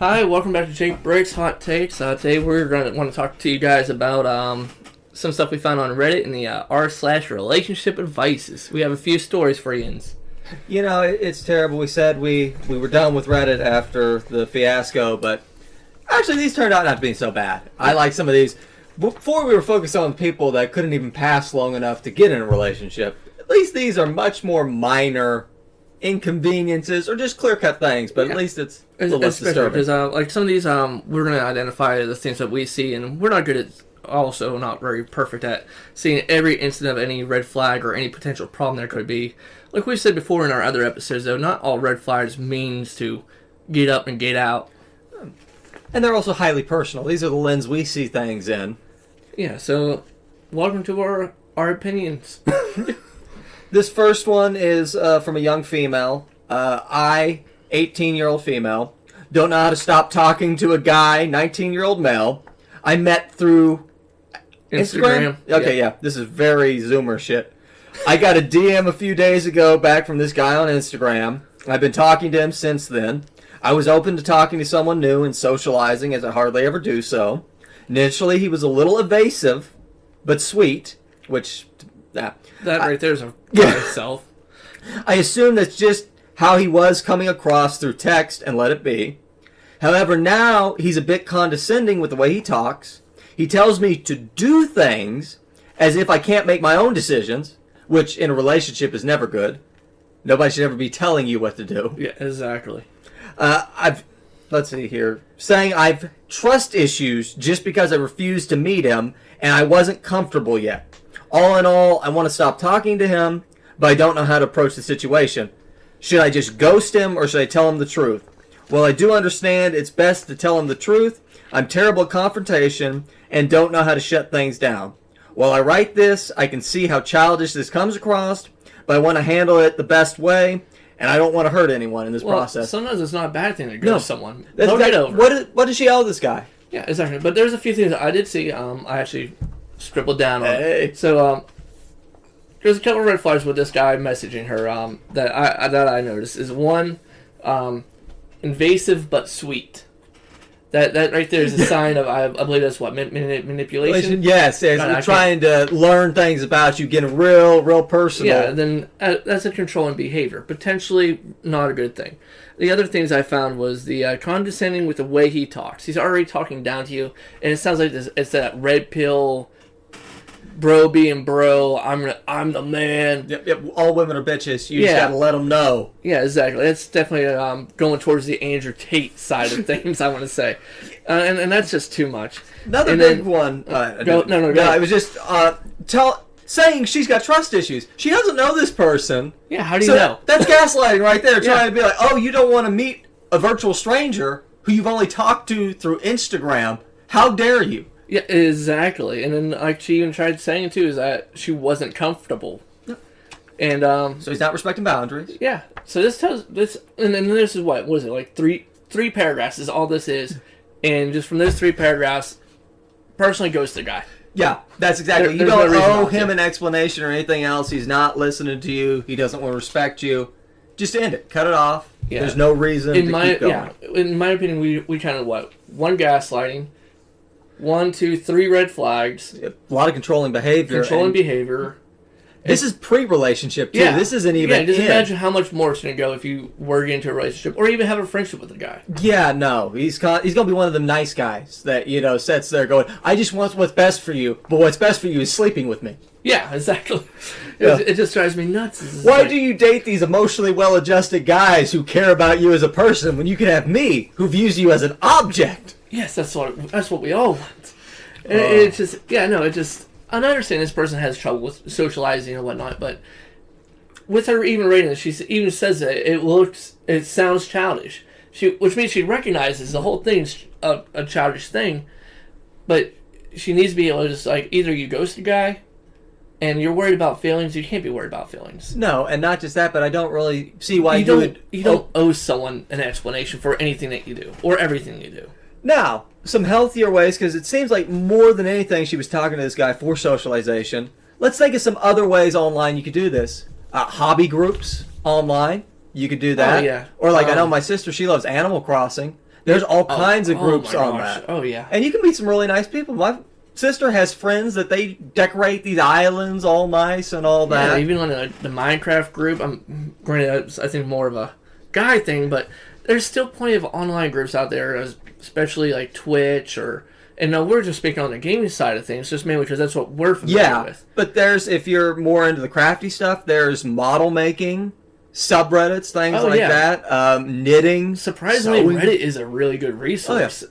Hi, welcome back to Jake Breaks Hot Takes. Today we're going to want to talk to you guys about some stuff we found on Reddit in the r/relationship advices. We have a few stories for you. You know, it's terrible. We said we were done with Reddit after the fiasco, but actually these turned out not to be so bad. I like some of these. Before we were focused on people that couldn't even pass long enough to get in a relationship. At least these are much more minor inconveniences or just clear-cut things, but at least it's a little less disturbing. Because like some of these, we're going to identify the things that we see, and we're not good at, also not very perfect at seeing every instant of any red flag or any potential problem there could be. Like we said before in our other episodes, though, not all red flags means to get up and get out. And they're also highly personal. These are the lens we see things in. Yeah, so welcome to our opinions. This first one is from a young female. 18-year-old female, don't know how to stop talking to a guy, 19-year-old male. I met through Instagram. Okay, yeah. This is very Zoomer shit. I got a DM a few days ago back from this guy on Instagram. I've been talking to him since then. I was open to talking to someone new and socializing, as I hardly ever do so. Initially, he was a little evasive, but sweet, which... that right there is a by itself. I assume that's just how he was coming across through text and let it be. However, now he's a bit condescending with the way he talks. He tells me to do things as if I can't make my own decisions, which in a relationship is never good. Nobody should ever be telling you what to do. Yeah, exactly. Let's see here. Saying I've trust issues just because I refused to meet him and I wasn't comfortable yet. All in all, I want to stop talking to him, but I don't know how to approach the situation. Should I just ghost him or should I tell him the truth? Well, I do understand it's best to tell him the truth. I'm terrible at confrontation and don't know how to shut things down. While I write this, I can see how childish this comes across, but I want to handle it the best way, and I don't want to hurt anyone in this process. Sometimes it's not a bad thing to ghost someone. That's get over. What does she owe this guy? Yeah, exactly. But there's a few things that I did see. I actually scribbled down on. Hey. So there's a couple of red flags with this guy messaging her that I noticed. Is one, invasive but sweet. That right there is a sign of, I believe that's what, manipulation? Yes, trying to learn things about you, getting real personal. Yeah, then that's a controlling behavior. Potentially not a good thing. The other things I found was the condescending with the way he talks. He's already talking down to you, and it sounds like it's that red pill, bro being bro, I'm the man. Yep. All women are bitches. You just gotta let them know. Yeah, exactly. It's definitely going towards the Andrew Tate side of things, I want to say. And that's just too much. Another big one. Go it was just saying she's got trust issues. She doesn't know this person. Yeah, how do you know? That's gaslighting right there. Trying to be like, oh, you don't want to meet a virtual stranger who you've only talked to through Instagram. How dare you? Yeah, exactly. And then, like, she even tried saying, too, is that she wasn't comfortable. Yep. And, so he's not respecting boundaries. Yeah. So this tells, and then this is what was it, like three paragraphs is all this is. And just from those 3 paragraphs, personally goes to the guy. Yeah, that's exactly. You don't owe him an explanation or anything else. He's not listening to you. He doesn't want to respect you. Just end it. Cut it off. Yeah. There's no reason to keep going. Yeah, in my opinion, we kind of, one, gaslighting. 1, 2, 3 red flags. A lot of controlling behavior. This is pre-relationship, too. Yeah. This isn't even just imagine how much more it's going to go if you were to get into a relationship or even have a friendship with a guy. Yeah, no. He's going to be one of them nice guys that, sits there going, I just want what's best for you, but what's best for you is sleeping with me. Yeah, exactly. It just drives me nuts. Why do you date these emotionally well-adjusted guys who care about you as a person when you can have me who views you as an object? Yes, that's what we all want. And it's just, I understand this person has trouble with socializing and whatnot, but with her even rating this, she even says that it sounds childish. Which means she recognizes the whole thing's a childish thing, but she needs to be able to just, like, either you ghost a guy, and you're worried about feelings, you can't be worried about feelings. No, and not just that, but I don't really see why you don't owe someone an explanation for anything that you do, or everything you do. Now, some healthier ways, because it seems like more than anything she was talking to this guy for socialization. Let's think of some other ways online you could do this. Hobby groups online, you could do that. Oh, yeah. Or I know my sister, she loves Animal Crossing. There's all kinds of groups my on gosh. that. Oh, yeah. And you can meet some really nice people. My sister has friends that they decorate these islands all nice and all that. Yeah, even on the Minecraft group, granted, I think more of a guy thing, but there's still plenty of online groups out there, especially like Twitch and no, we're just speaking on the gaming side of things, just mainly because that's what we're familiar with. But if you're more into the crafty stuff, there's model making, subreddits, things that, knitting. Surprisingly, sewing. Reddit is a really good resource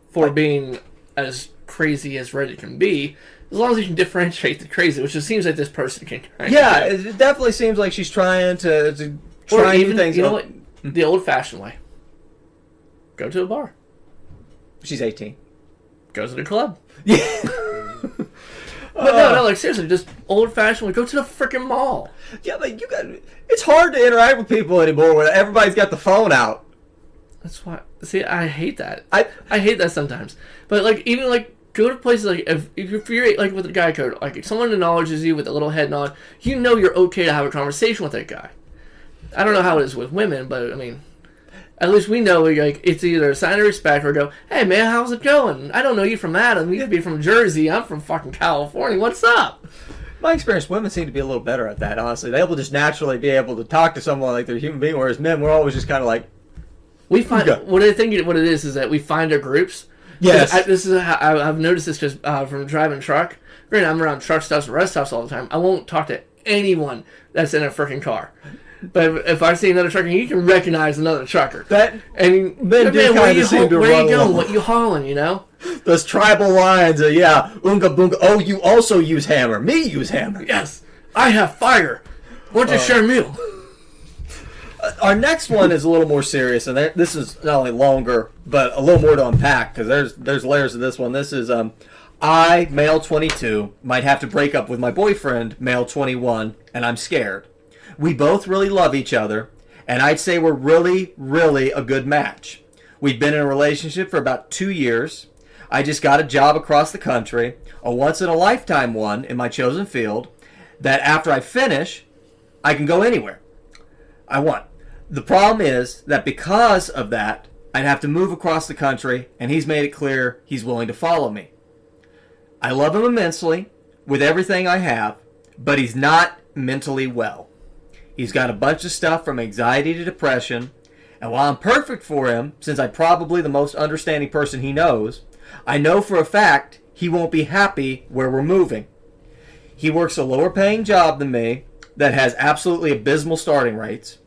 for being as crazy as Reddit can be, as long as you can differentiate the crazy, which it seems like this person can. Yeah, it definitely seems like she's trying to try new things. You know what? The old-fashioned way. Go to a bar. She's 18. Go to the club. Yeah. But no, like seriously, just old-fashioned way. Go to the freaking mall. Yeah, but it's hard to interact with people anymore when everybody's got the phone out. That's why. See, I hate that. I hate that sometimes. But like, even like, go to places like if you're like with a guy code, like if someone acknowledges you with a little head nod, you know you're okay to have a conversation with that guy. I don't know how it is with women, but I mean, at least we know like it's either a sign of respect or go, hey man, how's it going? I don't know you from Adam. You could be from Jersey. I'm from fucking California. What's up? My experience, women seem to be a little better at that, honestly. They will just naturally be able to talk to someone like they're a human being, whereas men, we're always just kind of like... We find... What I think what it is that we find our groups. Yes. I've noticed this just from driving truck. Granted, I'm around truck stops and rest stops all the time. I won't talk to anyone that's in a freaking car. But if I see another trucker, you can recognize another trucker. Men do kind of seem to where run you going? along. What you hauling, you know? Those tribal lines of, oonga boonga. Oh, you also use hammer. Me use hammer. Yes. I have fire. Want to share a meal? Our next one is a little more serious, and this is not only longer, but a little more to unpack, because there's layers of this one. This is, I, male 22, might have to break up with my boyfriend, male 21, and I'm scared. We both really love each other, and I'd say we're really, really a good match. We've been in a relationship for about 2 years. I just got a job across the country, a once-in-a-lifetime one in my chosen field, that after I finish, I can go anywhere I want. The problem is that because of that, I'd have to move across the country, and he's made it clear he's willing to follow me. I love him immensely, with everything I have, but he's not mentally well. He's got a bunch of stuff from anxiety to depression, and while I'm perfect for him, since I'm probably the most understanding person he knows, I know for a fact he won't be happy where we're moving. He works a lower paying job than me that has absolutely abysmal starting rates.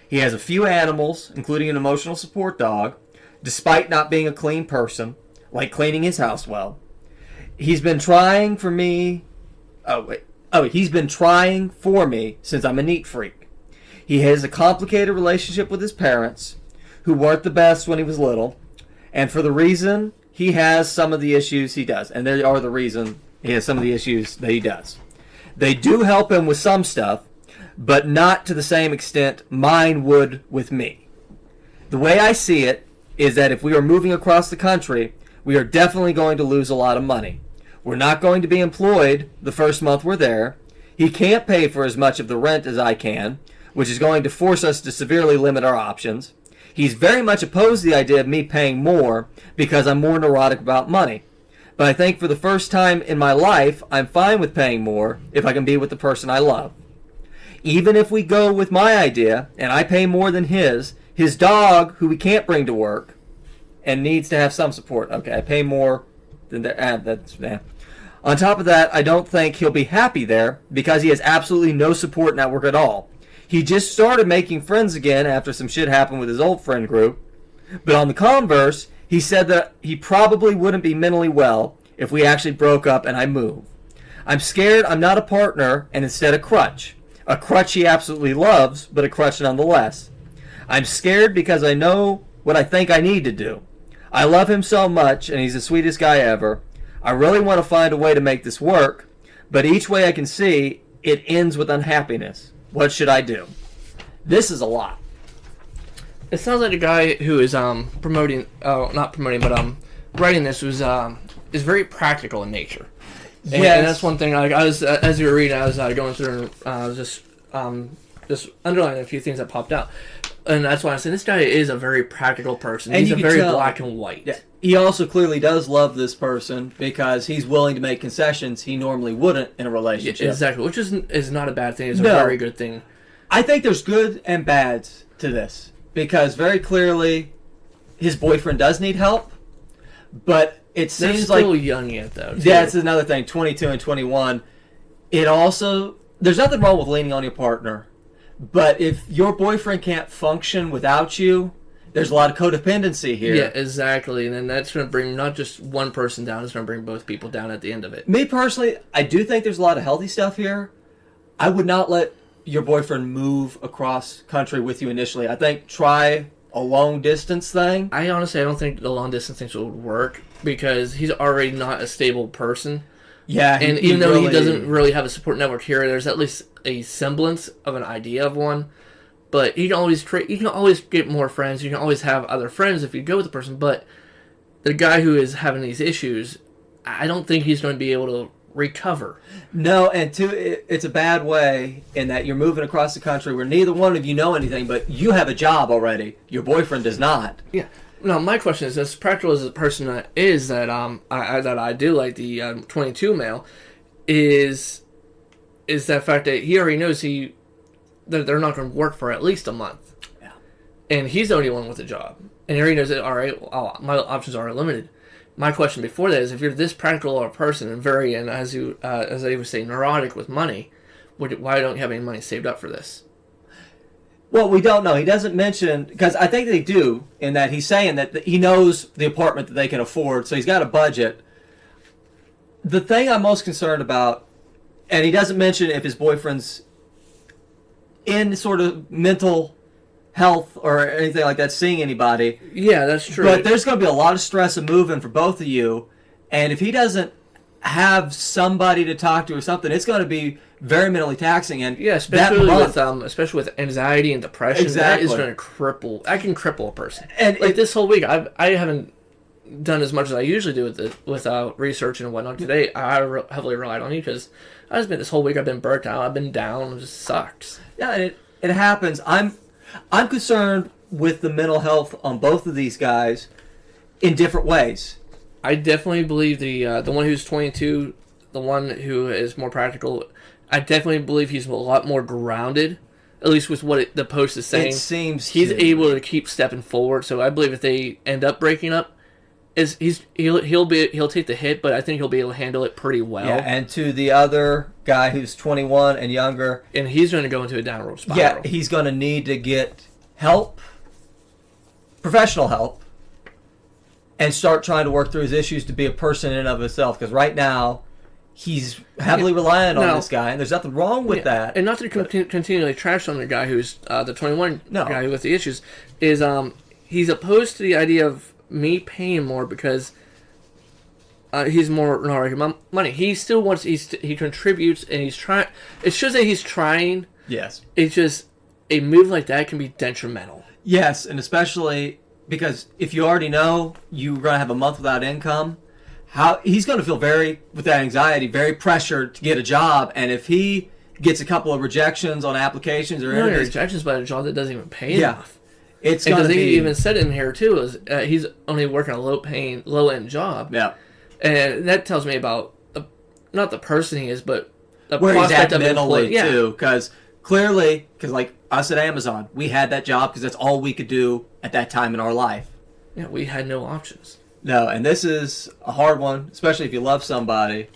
He has a few animals, including an emotional support dog, despite not being a clean person, like cleaning his house well. He's been trying for me... he's been trying for me since I'm a neat freak. He has a complicated relationship with his parents, who weren't the best when he was little, and for the reason he has some of the issues he does. And they are the reason he has some of the issues that he does. They do help him with some stuff, but not to the same extent mine would with me. The way I see it is that if we are moving across the country, we are definitely going to lose a lot of money. We're not going to be employed the first month we're there. He can't pay for as much of the rent as I can, which is going to force us to severely limit our options. He's very much opposed to the idea of me paying more because I'm more neurotic about money. But I think for the first time in my life, I'm fine with paying more if I can be with the person I love. Even if we go with my idea, and I pay more than his dog, who we can't bring to work, and needs to have some support. Okay, I pay more than that. On top of that, I don't think he'll be happy there because he has absolutely no support network at all. He just started making friends again after some shit happened with his old friend group. But on the converse, he said that he probably wouldn't be mentally well if we actually broke up and I move. I'm scared I'm not a partner and instead a crutch. A crutch he absolutely loves, but a crutch nonetheless. I'm scared because I know what I think I need to do. I love him so much, and he's the sweetest guy ever. I really want to find a way to make this work, but each way I can see, it ends with unhappiness. What should I do? This is a lot. It sounds like a guy who is not promoting, but writing this was is very practical in nature. And, yes. And that's one thing. Like I was, as you were reading, I was going through, just underlining a few things that popped out. And that's why I'm saying this guy is a very practical person. And He's you a can very tell- black and white. Yeah. He also clearly does love this person because he's willing to make concessions he normally wouldn't in a relationship. Yeah, exactly, which is not a bad thing. It's a No. very good thing. I think there's good and bads to this because very clearly his boyfriend does need help, but it They're seems still like young yet, though. Too. that's another thing. 22 and 21. It also there's nothing wrong with leaning on your partner, but if your boyfriend can't function without you, there's a lot of codependency here. Yeah, exactly. And then that's going to bring not just one person down, it's going to bring both people down at the end of it. Me personally, I do think there's a lot of healthy stuff here. I would not let your boyfriend move across country with you initially. I think try a long distance thing. I honestly, I don't think the long distance thing would work because he's already not a stable person. Yeah, And even though he doesn't really have a support network here, there's at least a semblance of an idea of one. But you can always get more friends. You can always have other friends if you go with the person. But the guy who is having these issues, I don't think he's going to be able to recover. No, and two, it's a bad way in that you're moving across the country where neither one of you know anything, but you have a job already. Your boyfriend does not. Yeah. Now, my question is, as practical as a person that is, that I do like the 22 male, is that fact that he already knows that they're not going to work for at least a month. Yeah. And he's the only one with a job. And he already knows that, all right, well, my options are limited. My question before that is, if you're this practical of a person and very, and as I would say, neurotic with money, why don't you have any money saved up for this? Well, we don't know. He doesn't mention, because I think they do, in that he's saying that he knows the apartment that they can afford, so he's got a budget. The thing I'm most concerned about, and he doesn't mention if his boyfriend's in sort of mental health or anything like that, seeing anybody. Yeah, that's true. But there's going to be a lot of stress of moving for both of you, and if he doesn't have somebody to talk to or something, it's going to be very mentally taxing. And yeah, especially with anxiety and depression, Exactly. that is going to cripple. I can cripple a person. And like this whole week, I haven't done as much as I usually do with research and whatnot. Today, I heavily relied on you because I just been this whole week. I've been burnt out. I've been down. It just sucks. Yeah, and it happens. I'm concerned with the mental health on both of these guys in different ways. I definitely believe the one who's 22, the one who is more practical. I definitely believe he's a lot more grounded, at least with what the post is saying. It seems he's able to keep stepping forward. So I believe if they end up breaking up, he'll take the hit, but I think he'll be able to handle it pretty well. Yeah, and to the other guy who's 21 and younger, and he's going to go into a downward spiral. Yeah, he's going to need to get help, professional help, and start trying to work through his issues to be a person in and of himself. Because right now, he's heavily reliant on this guy, and there's nothing wrong with that. And not to continually trash on the guy who's the 21 guy with the issues, is he's opposed to the idea of me paying more because he's more not money. He still wants. He contributes and he's trying. It shows that he's trying. Yes. It's just a move like that can be detrimental. Yes, and especially because if you already know you're going to have a month without income, he's going to feel with that anxiety, very pressured to get a job, and if he gets a couple of rejections on applications or interviews, rejections by a job that doesn't even pay enough. It's going to be. He even said in here too is he's only working a low end job. Yeah, and that tells me about not the person he is, but the where he's prospect at of mentally too. Because clearly, like us at Amazon, we had that job because that's all we could do at that time in our life. Yeah, we had no options. No, and this is a hard one, especially if you love somebody.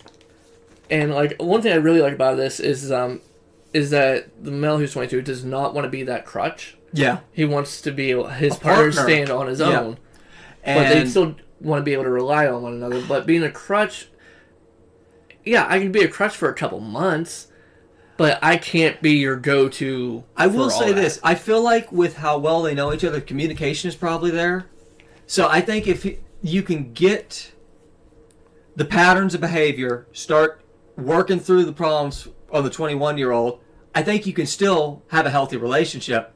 And like one thing I really like about this is that the male who's 22 does not want to be that crutch. Yeah, he wants to be his partner stand on his own, but they still want to be able to rely on one another. But being a crutch, yeah, I can be a crutch for a couple months, but I can't be your go-to. I will say this: I feel like with how well they know each other, communication is probably there. So I think if you can get the patterns of behavior, start working through the problems on the 21-year-old, I think you can still have a healthy relationship.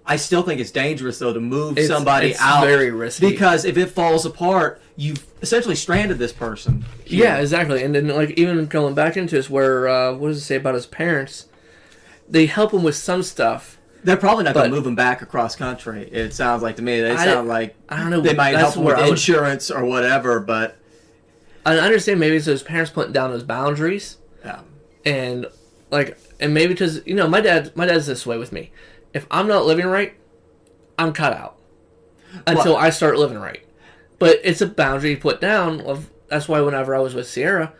I still think it's dangerous, though, to move somebody out. It's very risky. Because if it falls apart, you've essentially stranded this person. Yeah, exactly. And then, like, even going back into this, where, what does it say about his parents? They help him with some stuff, They're probably not going But- to move him back across country. It sounds like to me. They I- sound like I don't know. they might help That's him where with I would- insurance or whatever, but I understand maybe it's his parents putting down those boundaries, yeah. and maybe because my dad's this way with me. If I'm not living right, I'm cut out until I start living right. But it's a boundary put down. That's why whenever I was with Sierra,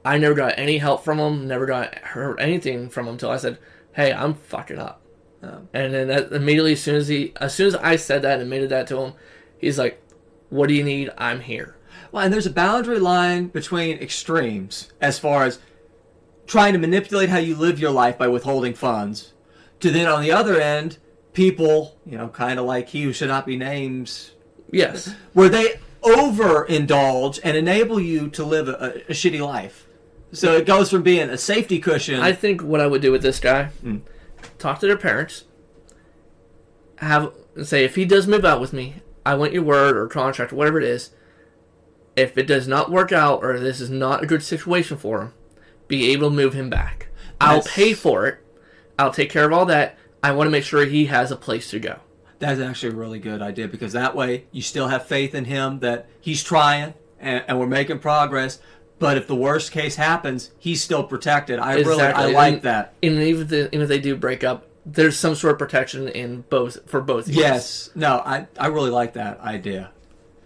I never got any help from him. Never got heard anything from him until I said, "Hey, I'm fucking up." And then immediately, as soon as I said that and admitted that to him, he's like, "What do you need? I'm here." Well, and there's a boundary line between extremes as far as trying to manipulate how you live your life by withholding funds, to then on the other end, people, kind of like he who should not be named, Yes. where they overindulge and enable you to live a shitty life. So it goes from being a safety cushion. I think what I would do with this guy, talk to their parents, say, if he does move out with me, I want your word or contract or whatever it is. If it does not work out or this is not a good situation for him, be able to move him back. I'll pay for it. I'll take care of all that. I want to make sure he has a place to go. That's actually a really good idea, because that way you still have faith in him that he's trying and we're making progress. But if the worst case happens, he's still protected. I like that. And even if they do break up, there's some sort of protection for both. Yes. No, I really like that idea.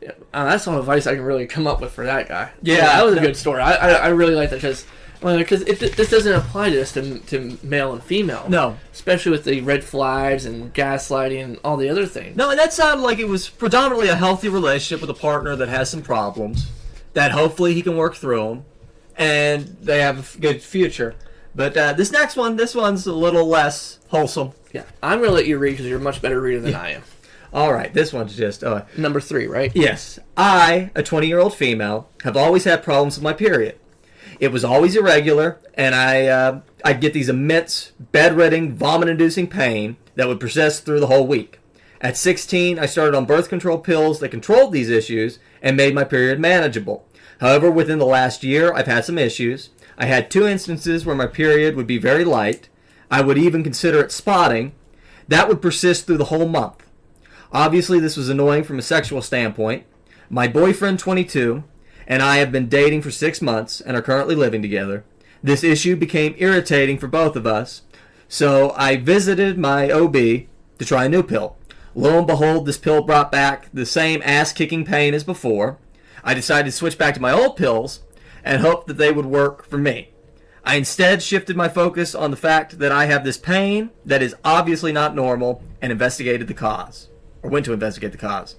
Yeah. That's all advice I can really come up with for that guy. Yeah, that was a good story. I really like that because this doesn't apply to us to male and female. No. Especially with the red flags and gaslighting and all the other things. No, and that sounded like it was predominantly a healthy relationship with a partner that has some problems, that hopefully he can work through them, and they have a good future. But this one's a little less wholesome. Yeah, I'm going to let you read because you're a much better reader than I am. All right, this one's just... Number 3, right? Yes. I, a 20-year-old female, have always had problems with my period. It was always irregular, and I'd get these immense, bedridden, vomit-inducing pain that would persist through the whole week. At 16, I started on birth control pills that controlled these issues and made my period manageable. However, within the last year, I've had some issues. I had 2 instances where my period would be very light. I would even consider it spotting. That would persist through the whole month. Obviously, this was annoying from a sexual standpoint. My boyfriend, 22, and I have been dating for 6 months and are currently living together. This issue became irritating for both of us, so I visited my OB to try a new pill. Lo and behold, this pill brought back the same ass-kicking pain as before. I decided to switch back to my old pills and hoped that they would work for me. I instead shifted my focus on the fact that I have this pain that is obviously not normal and investigated the cause, or went to investigate the cause.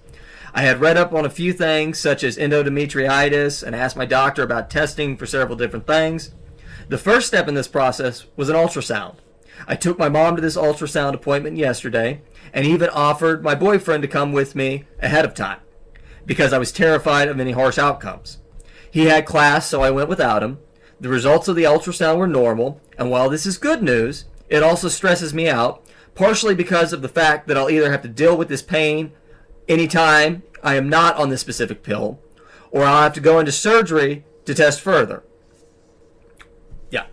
I had read up on a few things such as endometritis and asked my doctor about testing for several different things. The first step in this process was an ultrasound. I took my mom to this ultrasound appointment yesterday and even offered my boyfriend to come with me ahead of time because I was terrified of any harsh outcomes. He had class, so I went without him. The results of the ultrasound were normal, and while this is good news, it also stresses me out, partially because of the fact that I'll either have to deal with this pain anytime I am not on this specific pill, or I'll have to go into surgery to test further. Yeah.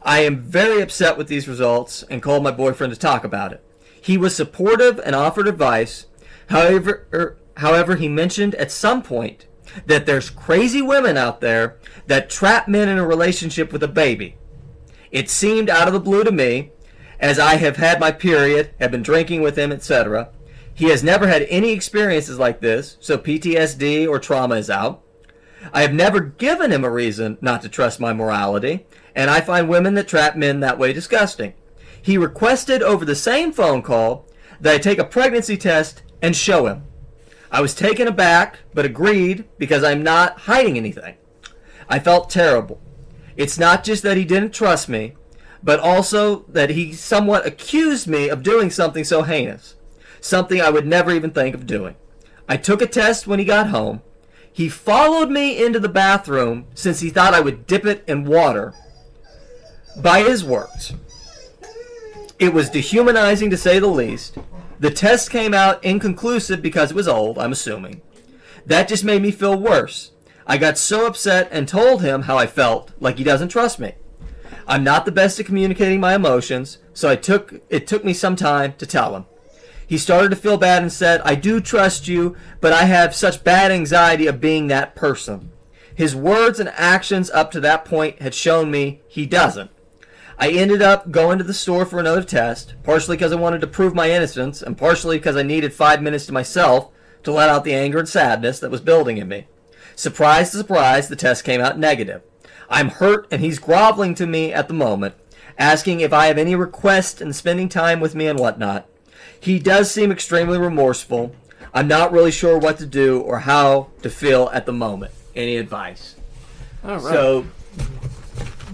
I am very upset with these results and called my boyfriend to talk about it. He was supportive and offered advice. However, he mentioned at some point that there's crazy women out there that trap men in a relationship with a baby. It seemed out of the blue to me, as I have had my period, have been drinking with him, etc. He has never had any experiences like this, so PTSD or trauma is out. I have never given him a reason not to trust my morality, and I find women that trap men that way disgusting. He requested over the same phone call that I take a pregnancy test and show him. I was taken aback, but agreed because I'm not hiding anything. I felt terrible. It's not just that he didn't trust me, but also that he somewhat accused me of doing something so heinous, something I would never even think of doing. I took a test when he got home. He followed me into the bathroom since he thought I would dip it in water. By his words, it was dehumanizing to say the least. The test came out inconclusive because it was old, I'm assuming. That just made me feel worse. I got so upset and told him how I felt, like he doesn't trust me. I'm not the best at communicating my emotions, so it took me some time to tell him. He started to feel bad and said, I do trust you, but I have such bad anxiety of being that person. His words and actions up to that point had shown me he doesn't. I ended up going to the store for another test, partially because I wanted to prove my innocence, and partially because I needed 5 minutes to myself to let out the anger and sadness that was building in me. Surprise to surprise, the test came out negative. I'm hurt, and he's groveling to me at the moment, asking if I have any request in spending time with me and whatnot. He does seem extremely remorseful. I'm not really sure what to do or how to feel at the moment. Any advice? All right. So,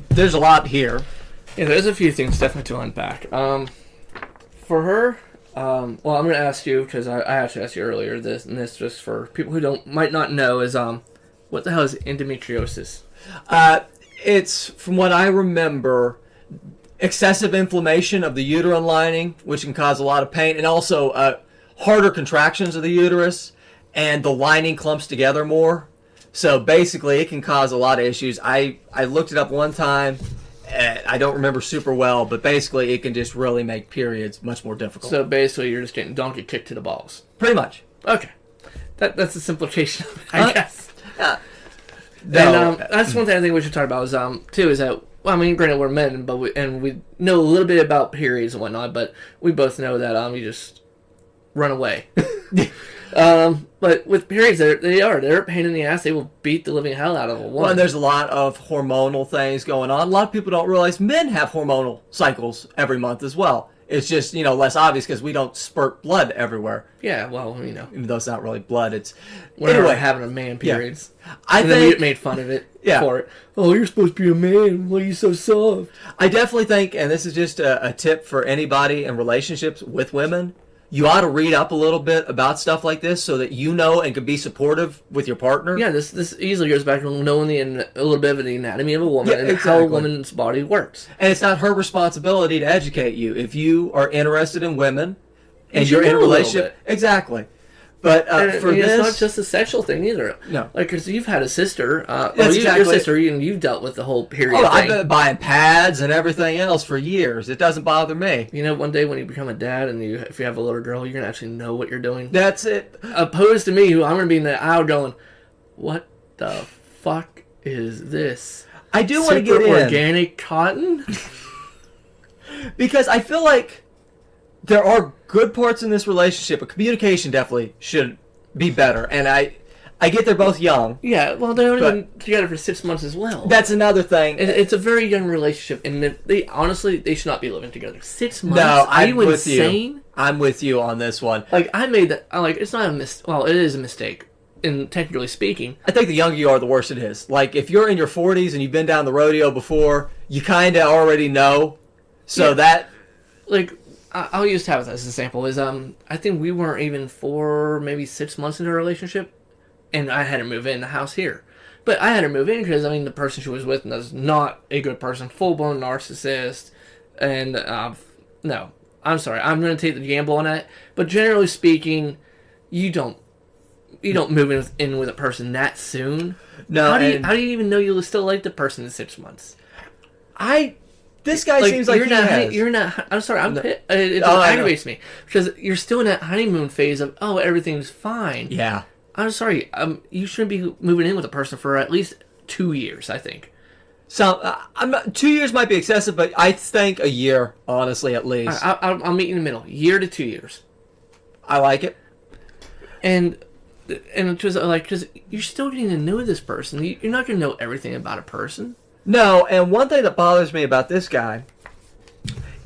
there's a lot here. Yeah, there's a few things definitely to unpack. For her, well, I'm going to ask you, because I actually asked you earlier, this just for people who might not know, is what the hell is endometriosis? It's, from what I remember, excessive inflammation of the uterine lining, which can cause a lot of pain, and also harder contractions of the uterus, and the lining clumps together more. So basically, it can cause a lot of issues. I looked it up one time. I don't remember super well, but basically, it can just really make periods much more difficult. So basically, you're just getting donkey kicked to the balls. Pretty much. Okay. That's a simplification of it, I guess. No. And that's one thing I think we should talk about is too is that, well, I mean, granted we're men, but we know a little bit about periods and whatnot, but we both know that you just run away. But with periods, they're a pain in the ass. They will beat the living hell out of a woman. Well, and there's a lot of hormonal things going on. A lot of people don't realize men have hormonal cycles every month as well. It's just, less obvious because we don't spurt blood everywhere. Yeah, well, Even though it's not really blood, it's... We're having a man periods. Yeah. And then we get made fun of it for it. Oh, you're supposed to be a man. Why are you so soft? I definitely think, and this is just a tip for anybody in relationships with women, you ought to read up a little bit about stuff like this so that you know and can be supportive with your partner. Yeah, this easily goes back to knowing a little bit of the anatomy of a woman and how a woman's body works. And it's not her responsibility to educate you. If you are interested in women and you're in a relationship, exactly. But for this, it's not just a sexual thing either. No, because you've had a sister. Your sister, you've dealt with the whole period. Oh, I've been buying pads and everything else for years. It doesn't bother me. One day when you become a dad and if you have a little girl, you're gonna actually know what you're doing. That's it. Opposed to me, who I'm gonna be in the aisle going, "What the fuck is this?" I do want to get in organic cotton because I feel like there are good parts in this relationship, but communication definitely should be better. And I get they're both young. Yeah, well, they've only been together for 6 months as well. That's another thing. It's a very young relationship, and they should not be living together. 6 months? No, Are you insane? You. I'm with you on this one. I made that. It's not a mistake. Well, it is a mistake, in technically speaking. I think the younger you are, the worse it is. If you're in your 40s and you've been down the rodeo before, you kind of already know. So that... I'll use Tabitha as an example. I think we weren't even 4, maybe 6 months into a relationship, and I had her move in the house here. But I had her move in because the person she was with was not a good person, full blown narcissist, and no, I'm sorry, I'm going to take the gamble on that. But generally speaking, you don't move in with a person that soon. No, how do you even know you'll still like the person in 6 months? This guy seems like you're not. I'm sorry. It aggravates me because you're still in that honeymoon phase of everything's fine. Yeah. I'm sorry. You shouldn't be moving in with a person for at least 2 years. I think. So 2 years might be excessive, but I think a year, honestly, at least. I'll meet you in the middle. 1 to 2 years. I like it. And just because you're still getting to know this person, you're not going to know everything about a person. No, and one thing that bothers me about this guy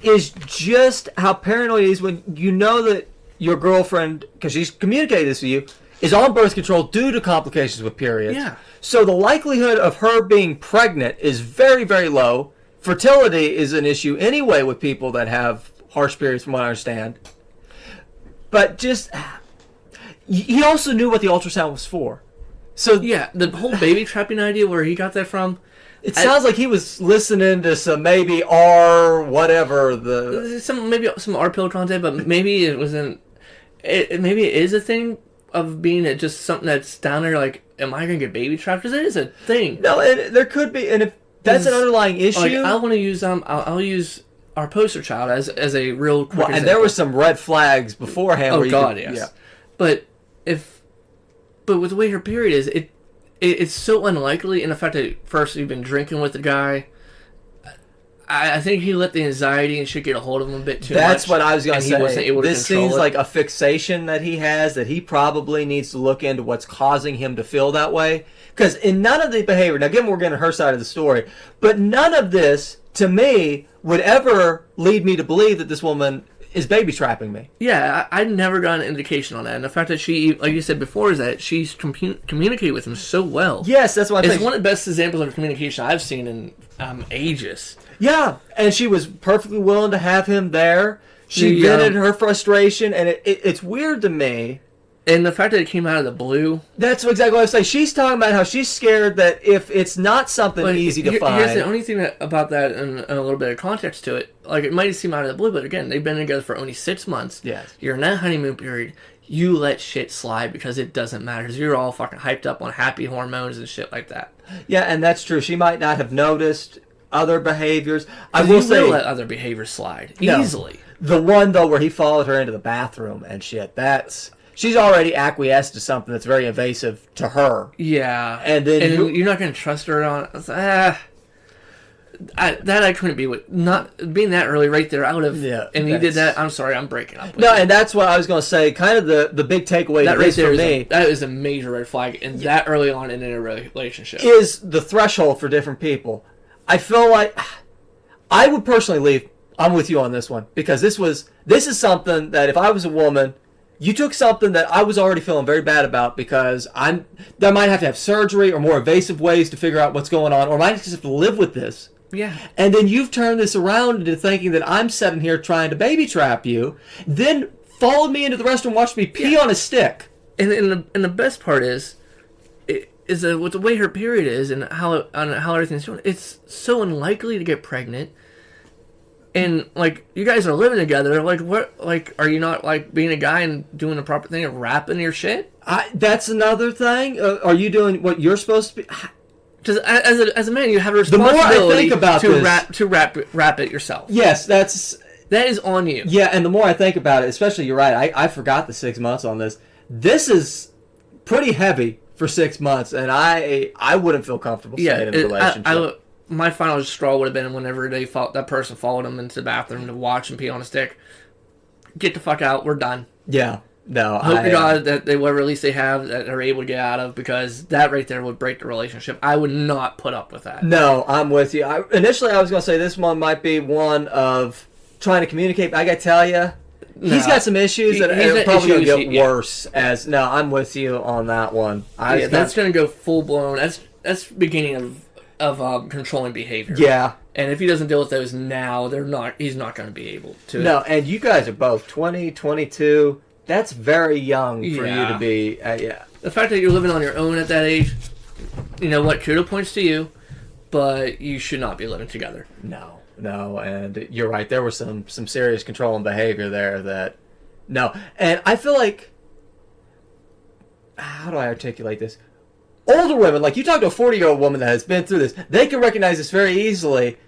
is just how paranoid he is when you know that your girlfriend, because she's communicated this to you, is on birth control due to complications with periods. Yeah. So the likelihood of her being pregnant is very, very low. Fertility is an issue anyway with people that have harsh periods, from what I understand. But just... He also knew what the ultrasound was for. So yeah, the whole baby trapping idea, where he got that from... It sounds like he was listening to some maybe R whatever maybe some R pill content, but maybe it wasn't. Maybe it is a thing of being just something that's down there. Am I gonna get baby trapped? Because it is a thing. No, and there could be, and if That's an underlying issue. Like, I want to use I'll use our poster child as a real quick and example. there were some red flags beforehand. Oh where God, yes. Yeah. But with the way her period is, it's so unlikely. And the fact that first you've been drinking with the guy, I think he let the anxiety and shit get a hold of him a bit too much. That's what I was going to say. He wasn't able to this control seems it. like a fixation that he has that he probably needs to look into what's causing him to feel that way. Because in none of the behavior, now again we're getting her side of the story, but none of this to me would ever lead me to believe that this woman is baby trapping me. Yeah, I never got an indication on that. And the fact that she, like you said before, is that she's communicated with him so well. Yes, that's what I'm saying. It's one of the best examples of communication I've seen in ages. Yeah, and she was perfectly willing to have him there. She vented her frustration, and it's weird to me. And the fact that it came out of the blue. That's exactly what I was saying. She's talking about how she's scared that if it's not something easy to find. Here's the only thing about that, and a little bit of context to it. Like, it might seem out of the blue, but again, they've been together for only 6 months. Yes. You're in that honeymoon period. You let shit slide because it doesn't matter. Because you're all fucking hyped up on happy hormones and shit like that. Yeah, and that's true. She might not have noticed other behaviors. I will say, let other behaviors slide easily. The one though where he followed her into the bathroom and shit. She's already acquiesced to something that's very invasive to her. Yeah, and then you're not going to trust her on. I couldn't be with not being that early right there. I would have. Yeah, and he did that. I'm sorry, I'm breaking up. No, and that's what I was going to say. Kind of the big takeaway that right there for me. That is a major red flag, and that early on in a relationship is the threshold for different people. I feel like I would personally leave. I'm with you on this one because this is something that if I was a woman, you took something that I was already feeling very bad about because I might have to have surgery or more evasive ways to figure out what's going on, or I might just have to live with this. Yeah. And then you've turned this around into thinking that I'm sitting here trying to baby trap you, then followed me into the restroom and watched me pee on a stick. And the best part is that with the way her period is and how everything's going, it's so unlikely to get pregnant. And like you guys are living together, like what? Like are you not like being a guy and doing the proper thing of wrapping your shit? That's another thing. Are you doing what you're supposed to be? Because as a man, you have a responsibility the more I think about to wrap it yourself. Yes, that is on you. Yeah, and the more I think about it, especially you're right. I forgot the 6 months on this. This is pretty heavy for 6 months, and I wouldn't feel comfortable staying in a relationship. My final straw would have been whenever that person followed him into the bathroom to watch him pee on a stick. Get the fuck out. We're done. Yeah. No. Hope to God that whatever release they have that they're able to get out of, because that right there would break the relationship. I would not put up with that. No, I'm with you. Initially, I was going to say this one might be one of trying to communicate. But I got to tell you, he's got some issues that are probably going to get worse. No, I'm with you on that one. That's going to go full blown. That's beginning of controlling behavior. Yeah. And if he doesn't deal with those now, he's not going to be able to. No, and you guys are both 20, 22. That's very young for you to be. The fact that you're living on your own at that age, you know what? Kudo points to you, but you should not be living together. No, and you're right. There was some serious controlling behavior there that. No, and I feel like. How do I articulate this? Older women, like you talk to a 40-year-old woman that has been through this, they can recognize this very easily.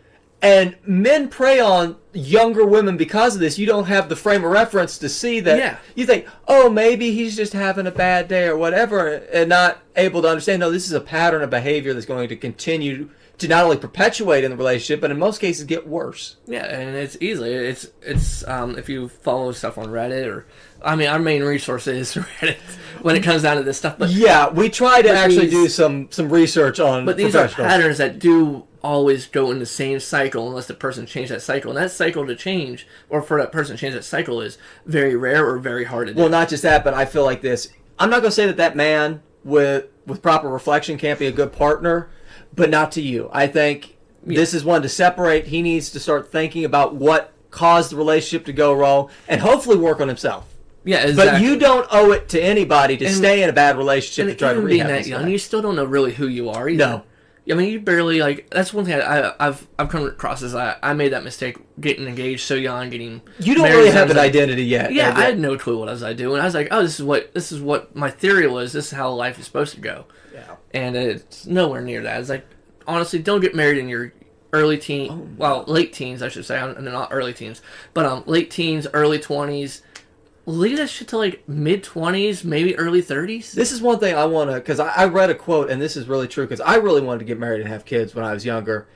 And men prey on younger women because of this. You don't have the frame of reference to see that. Yeah. You think, oh, maybe he's just having a bad day or whatever, and not able to understand, no, this is a pattern of behavior that's going to continue to not only perpetuate in the relationship, but in most cases get worse. Yeah, and it's easily. It's if you follow stuff on Reddit our main resource is Reddit when it comes down to this stuff. But yeah, we try to actually do some research on. But these are patterns that do always go in the same cycle unless the person changes that cycle. And that cycle to change, or for that person to change that cycle, is very rare or very hard to do. Well, not just that, but I feel like this. I'm not going to say that man with proper reflection can't be a good partner, but not to you. I think this is one to separate. He needs to start thinking about what caused the relationship to go wrong and hopefully work on himself. Yeah, exactly. But you don't owe it to anybody to stay in a bad relationship to try to rehab that young, you still don't know really who you are either. No. I mean, you barely, that's one thing I've come across is I made that mistake getting engaged so young, getting you don't really have an identity yet. Yeah, I had no clue what I was doing. And I was like, oh, this is what my theory was. This is how life is supposed to go. Yeah. And it's nowhere near that. It's like, honestly, don't get married in your early teen, well, late teens, I should say. Not early teens, but late teens, early 20s. Leave that shit to like mid 20s, maybe early 30s. This is one thing I want to, because I read a quote, and this is really true, because I really wanted to get married and have kids when I was younger.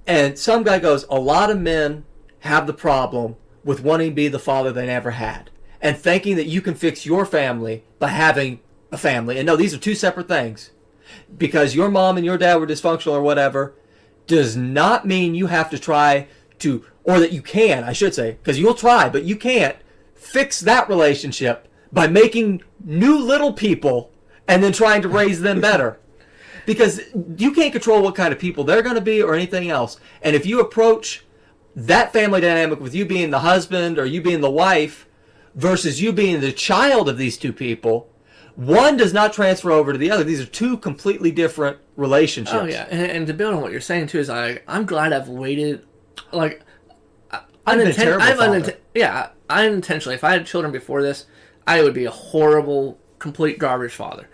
And some guy goes, a lot of men have the problem with wanting to be the father they never had, and thinking that you can fix your family by having a family. And no, these are two separate things. Because your mom and your dad were dysfunctional or whatever, does not mean you have to try to, or that you can, I should say, because you'll try, but you can't fix that relationship by making new little people and then trying to raise them better. Because you can't control what kind of people they're going to be or anything else. And if you approach that family dynamic with you being the husband or you being the wife versus you being the child of these two people, one does not transfer over to the other. These are two completely different relationships. Oh, yeah. And to build on what you're saying, too, is I'm glad I've waited. Like, I've been a terrible father. Yeah, unintentionally. If I had children before this, I would be a horrible, complete garbage father.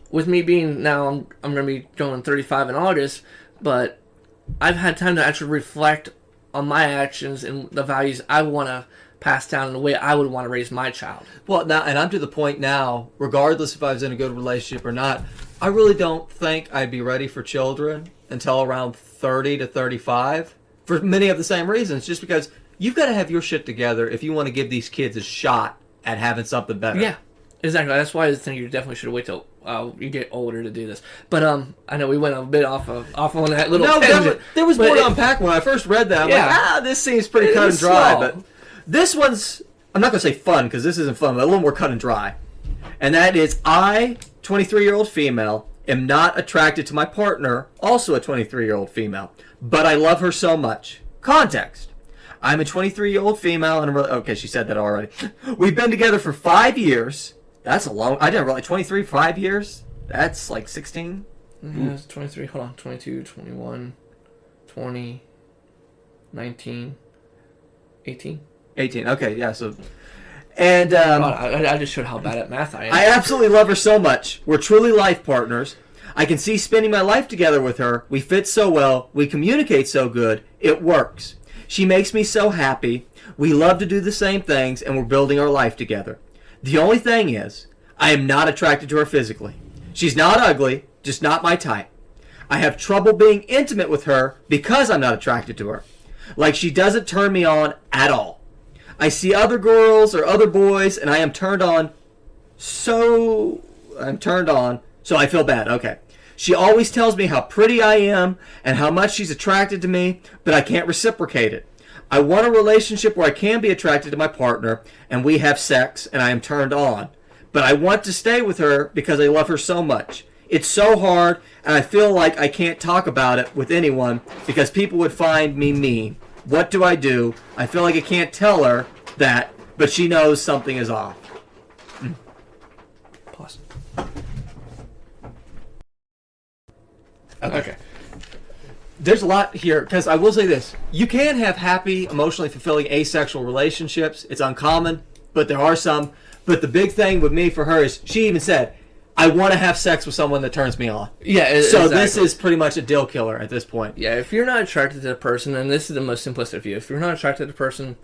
With me being now, I'm going to be going 35 in August, but I've had time to actually reflect on my actions and the values I want to pass down in the way I would want to raise my child. Well, now, and I'm to the point now, regardless if I was in a good relationship or not, I really don't think I'd be ready for children until around 30 to 35 for many of the same reasons. Just because you've got to have your shit together if you want to give these kids a shot at having something better. Yeah, exactly. That's why I think you definitely should wait till you get older to do this. But I know we went a bit off on that little tangent. There was more to unpack when I first read that. I'm like, this seems pretty cut and dry. Small. But this one's, I'm not going to say fun because this isn't fun, but a little more cut and dry. And that is, I, 23-year-old female, am not attracted to my partner, also a 23-year-old female, but I love her so much. Context. I'm a 23-year-old female, and okay, she said that already. We've been together for 5 years. That's a long, I didn't realize, 23, 5 years? That's like 16? Yeah, it's 23, hold on, 22, 21, 20, 19, 18. 18, okay, yeah, so... And I just showed how bad at math I am. I absolutely love her so much. We're truly life partners. I can see spending my life together with her. We fit so well. We communicate so good. It works. She makes me so happy. We love to do the same things, and we're building our life together. The only thing is, I am not attracted to her physically. She's not ugly, just not my type. I have trouble being intimate with her because I'm not attracted to her. Like, she doesn't turn me on at all. I see other girls or other boys, and I am turned on, so I feel bad. Okay. She always tells me how pretty I am and how much she's attracted to me, but I can't reciprocate it. I want a relationship where I can be attracted to my partner, and we have sex, and I am turned on. But I want to stay with her because I love her so much. It's so hard, and I feel like I can't talk about it with anyone because people would find me mean. What do? I feel like I can't tell her that, but she knows something is off. Pause. Okay. There's a lot here, because I will say this. You can have happy, emotionally fulfilling asexual relationships. It's uncommon, but there are some. But the big thing with me for her is, she even said, I want to have sex with someone that turns me on. Yeah, so exactly. This is pretty much a deal killer at this point. Yeah, if you're not attracted to the person, and this is the most simplistic view, if you're not attracted to the person,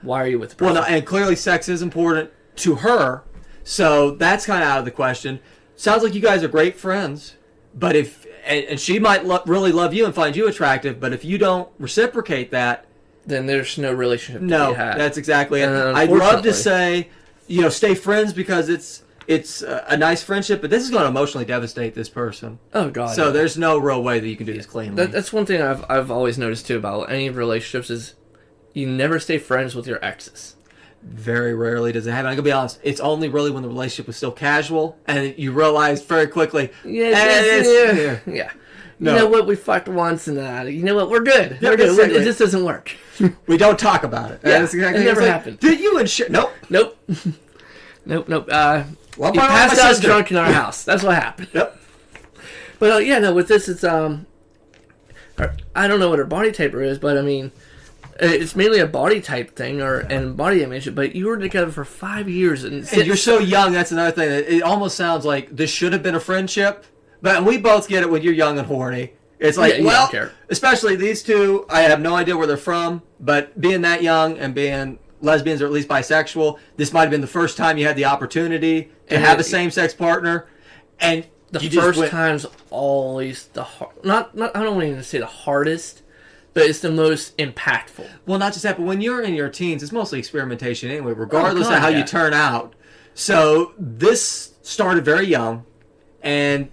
why are you with the person? Well, no, and clearly sex is important to her, so that's kind of out of the question. Sounds like you guys are great friends, but if, and she might really love you and find you attractive, but if you don't reciprocate that, then there's no relationship to no, be had. that's exactly it. I'd love to say, stay friends because it's a nice friendship, but this is going to emotionally devastate this person. Oh, God. So there's no real way that you can do this cleanly. That's one thing I've always noticed, too, about any relationships is you never stay friends with your exes. Very rarely does it happen. I'm going to be honest. It's only really when the relationship was still casual, and you realize very quickly, yeah. No. You know what? We fucked once, and you know what? We're good. Yeah, we're good. exactly. It just doesn't work. We don't talk about it. Yeah, that's exactly it never happened. Did you and shit? Nope. Nope. Well, he passed out drunk in our house. That's what happened. Yep. But with this, it's I don't know what her body type is, but I mean, it's mainly a body type thing and body image. But you were together for 5 years, and you're so young. That's another thing. It almost sounds like this should have been a friendship. But we both get it when you're young and horny. It's like, Yeah, you don't care. especially these two, I have no idea where they're from, but being that young and being lesbians or at least bisexual, this might have been the first time you had the opportunity to have a same-sex partner, and the you just first went, time's always the not I don't even say the hardest, but it's the most impactful. well, not just that, but when you're in your teens, it's mostly experimentation anyway, regardless God, of how yeah. you turn out. So this started very young, and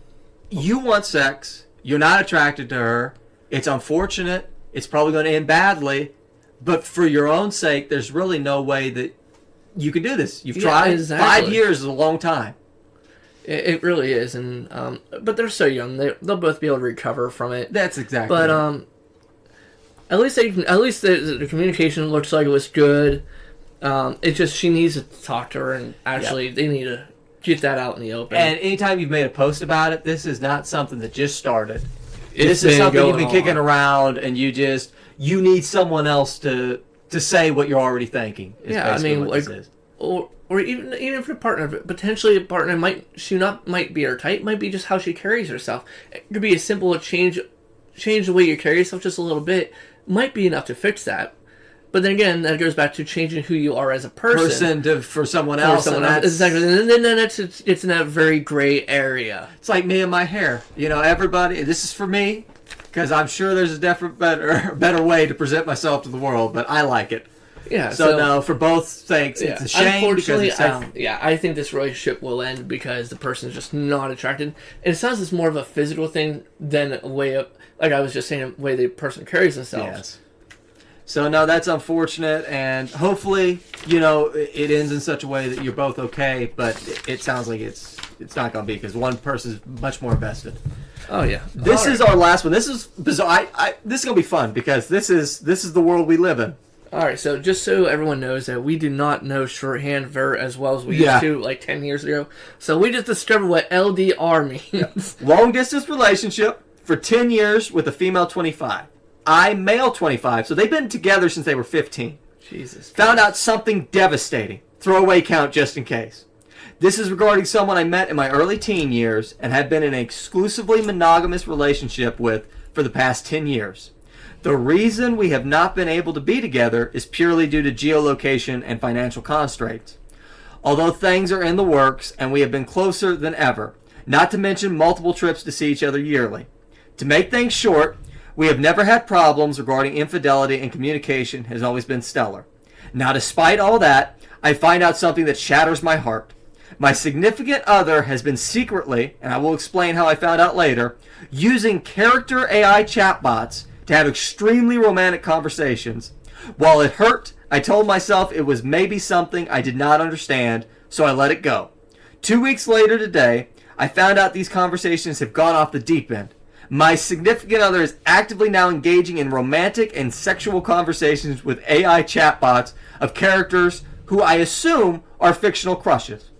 you want sex, you're not attracted to her, it's unfortunate, it's probably going to end badly, but for your own sake, there's really no way that you can do this. You've tried. Exactly. 5 years is a long time. It really is, and but they're so young; they'll both be able to recover from it. That's exactly. But it. at least the communication looks like it was good. It's just she needs to talk to her, and actually they need to get that out in the open. And anytime you've made a post about it, this is not something that just started. This is something you've been on. kicking around, and you need someone else to say what you're already thinking. Yeah, I mean, like, or even if a partner, potentially a partner might be her type, might be just how she carries herself. It could be as simple as change the way you carry yourself just a little bit, might be enough to fix that. But then again, that goes back to changing who you are as a person. For someone else. Exactly. And then it's in that very gray area. It's like me and my hair. You know, everybody, this is for me, because I'm sure there's a different, better way to present myself to the world, but I like it. Yeah. So no, for both sakes, it's a shame because it sounds... I think this relationship will end because the person is just not attracted. And it sounds it's more of a physical thing than a way of, like I was just saying, a way the person carries themselves. Yes. So no, that's unfortunate, and hopefully, it ends in such a way that you're both okay. But it sounds like it's not going to be, because one person's much more invested. Oh yeah. This is our last one. This is bizarre. This is going to be fun because this is the world we live in. All right, so just so everyone knows that we do not know shorthand very as well as we used to like 10 years ago. So we just discovered what LDR means. Long distance relationship for 10 years with a female 25. I male 25. So they've been together since they were 15. Jesus. Found out something devastating. Throwaway count just in case. This is regarding someone I met in my early teen years and had been in an exclusively monogamous relationship with for the past 10 years. The reason we have not been able to be together is purely due to geolocation and financial constraints. Although things are in the works and we have been closer than ever, not to mention multiple trips to see each other yearly. To make things short, we have never had problems regarding infidelity, and communication has always been stellar. Now, despite all that, I find out something that shatters my heart. My significant other has been secretly, and I will explain how I found out later, using character AI chatbots to have extremely romantic conversations. While it hurt, I told myself it was maybe something I did not understand, so I let it go. 2 weeks later today, I found out these conversations have gone off the deep end. My significant other is actively now engaging in romantic and sexual conversations with AI chatbots of characters who I assume are fictional crushes.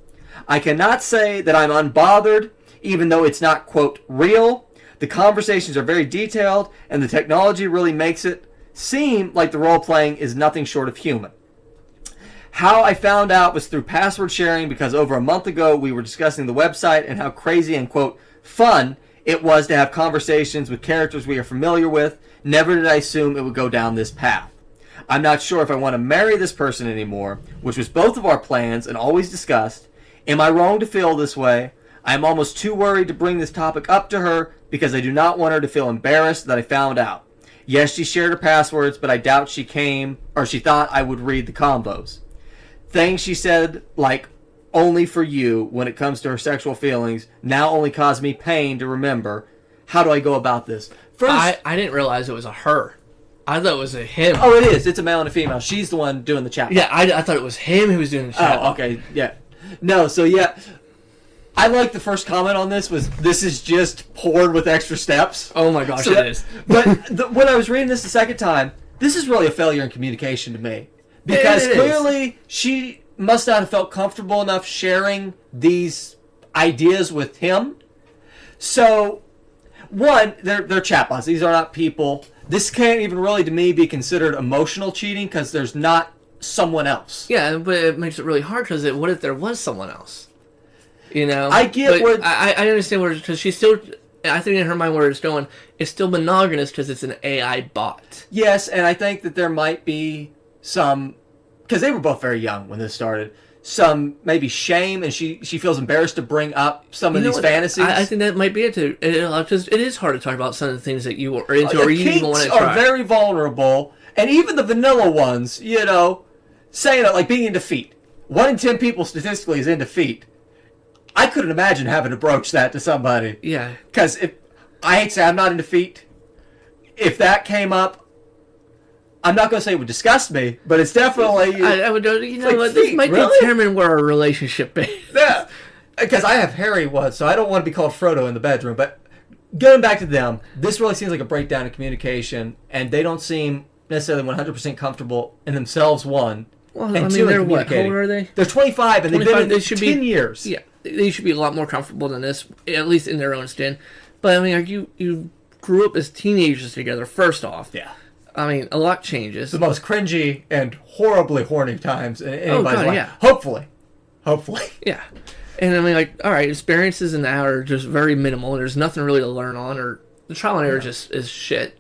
I cannot say that I'm unbothered, even though it's not, quote, real. The conversations are very detailed, and the technology really makes it seem like the role-playing is nothing short of human. How I found out was through password sharing, because over a month ago we were discussing the website and how crazy and, quote, fun it was to have conversations with characters we are familiar with. Never did I assume it would go down this path. I'm not sure if I want to marry this person anymore, which was both of our plans and always discussed. Am I wrong to feel this way? I am almost too worried to bring this topic up to her because I do not want her to feel embarrassed that I found out. Yes, she shared her passwords, but I doubt she thought I would read the combos. Things she said, like, only for you, when it comes to her sexual feelings, now only cause me pain to remember. How do I go about this? First, I didn't realize it was a her. I thought it was a him. Oh, it is. It's a male and a female. She's the one doing the chat. Yeah, I thought it was him who was doing the chat. Oh, okay. Yeah. No, so yeah. I like the first comment on this was, this is just poured with extra steps. Oh my gosh, it is. But when I was reading this the second time, this is really a failure in communication to me. Because clearly she must not have felt comfortable enough sharing these ideas with him. So, one, they're chatbots. These are not people. This can't even really, to me, be considered emotional cheating because there's not someone else. Yeah, but it makes it really hard because what if there was someone else? You know? I get but where... I understand where, because she's still... I think in her mind where it's going, it's still monogamous because it's an AI bot. Yes, and I think that there might be some, because they were both very young when this started, some maybe shame, and she feels embarrassed to bring up some of these fantasies. I think that might be it too. Because it is hard to talk about some of the things that you are into or you even want to try. Are very vulnerable, and even the vanilla ones, saying it like being into feet. 1 in 10 people statistically is into feet. I couldn't imagine having to broach that to somebody. Yeah. Because I hate to say I'm not into feet. If that came up, I'm not going to say it would disgust me, but it's definitely... I would, this might determine where our relationship is. Yeah, because I have hairy ones, so I don't want to be called Frodo in the bedroom. But going back to them, this really seems like a breakdown in communication, and they don't seem necessarily 100% comfortable in themselves, one. Well, and two, they're what? How old are they? They're 25, and 25, they've been in 10 years. Yeah, they should be a lot more comfortable than this, at least in their own skin. But, I mean, you grew up as teenagers together, first off. Yeah. I mean, a lot changes. The most cringy and horribly horny times in anybody's life. Yeah. Hopefully. Yeah. And I mean, all right, experiences in that are just very minimal, and there's nothing really to learn on, or the trial and error just is shit.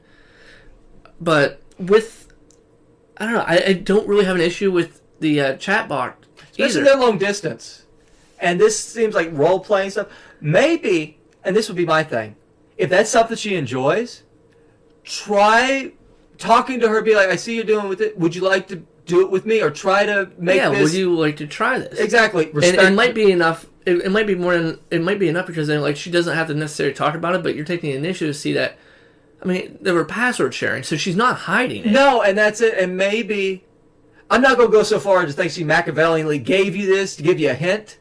But with, I don't know, I don't really have an issue with the chatbot especially their long distance. And this seems like role-playing stuff. Maybe, and this would be my thing, if that's something she enjoys, try... talking to her, be like, I see you're doing with it. Would you like to do it with me, or try to make this? Yeah, would you like to try this? Exactly. And it might be enough. It might be more than it might be enough because then, like, she doesn't have to necessarily talk about it, but you're taking the initiative to see that. I mean, there were password sharing, so she's not hiding it. No, and that's it. And maybe I'm not going to go so far as to think she Machiavellianly gave you this to give you a hint.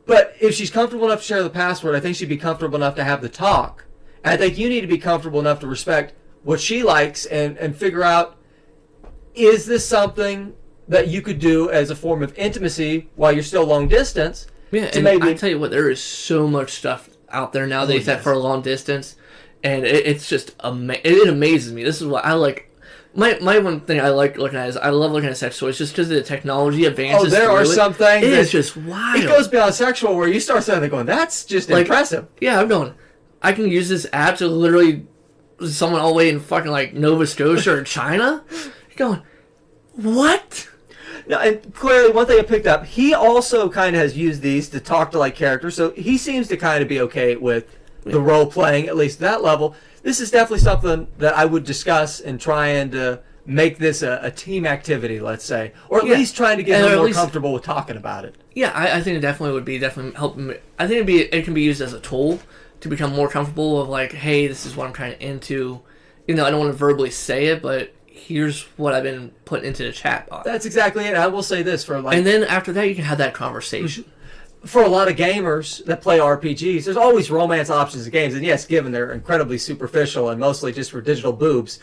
But if she's comfortable enough to share the password, I think she'd be comfortable enough to have the talk. And I think you need to be comfortable enough to respect what she likes and figure out, is this something that you could do as a form of intimacy while you're still long distance? Yeah, and I tell you what, there is so much stuff out there nowadays that for a long distance, and it's just it amazes me. This is what I like. My one thing I like looking at is I love looking at sex toys just because of the technology advances. Oh, there are some things. It is just wild. It goes beyond sexual where you start sitting there going, that's just impressive. Yeah, I'm going, I can use this app to literally... someone all the way in fucking like Nova Scotia or China, you're going, what? No, and clearly one thing I picked up, he also kind of has used these to talk to like characters, so he seems to kind of be okay with the role playing, at least that level. This is definitely something that I would discuss and trying to make this a team activity, let's say, or at least trying to get him more comfortable with talking about it. Yeah, I think it definitely would be helping. I think it can be used as a tool to become more comfortable of like, hey, this is what I'm kind of into. I don't want to verbally say it, but here's what I've been putting into the chat box. That's exactly it. I will say this for like... And then after that, you can have that conversation. For a lot of gamers that play RPGs, there's always romance options in games. And yes, given they're incredibly superficial and mostly just for digital boobs.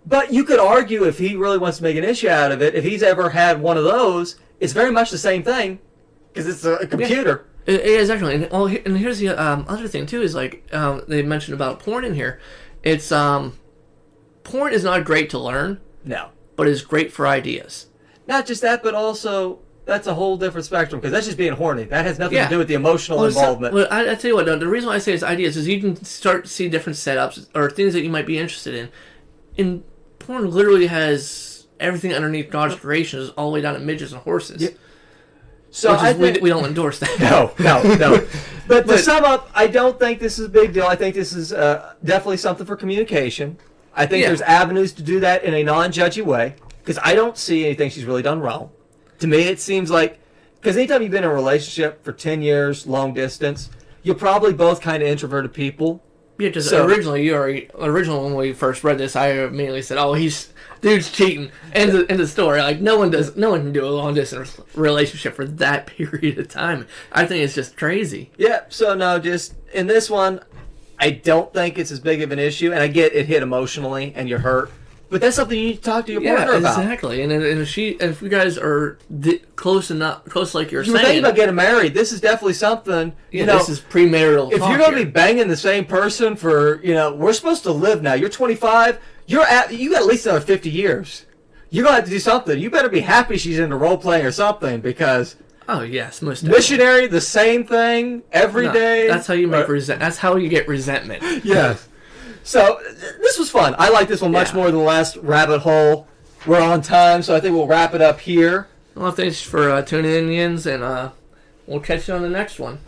But you could argue if he really wants to make an issue out of it, if he's ever had one of those, it's very much the same thing because it's a computer. Yeah. It is actually, and here's the other thing too is like they mentioned about porn in here. It's porn is not great to learn, no, but it's great for ideas. Not just that, but also that's a whole different spectrum because that's just being horny. That has nothing to do with the emotional involvement. I tell you what, the reason why I say it's ideas is you can start to see different setups or things that you might be interested in. And porn literally has everything underneath God's creation, all the way down to midgets and horses. Yeah. So we don't endorse that. No. But to sum up, I don't think this is a big deal. I think this is definitely something for communication. I think there's avenues to do that in a non-judgy way because I don't see anything she's really done wrong. To me, it seems like, because anytime you've been in a relationship for 10 years, long distance, you're probably both kind of introverted people. Yeah, because originally when we first read this, I immediately said, "Oh, dude's cheating." End the story. Like no one can do a long distance relationship for that period of time. I think it's just crazy. Yeah. So no, just in this one, I don't think it's as big of an issue, and I get it hit emotionally and you're hurt. But that's something you need to talk to your partner about. Exactly. And if you guys are close like you're saying. You're thinking about getting married. This is definitely something. This is premarital. If you're going to be banging the same person for, we're supposed to live now. You're 25. You got at least another 50 years. You're going to have to do something. You better be happy she's into role playing or something because Oh yes, most definitely. Missionary, the same thing every day. That's how you make That's how you get resentment. Yes. So this was fun. I like this one much more than the last rabbit hole. We're on time, so I think we'll wrap it up here. Well, thanks for tuning in, Yins, and we'll catch you on the next one.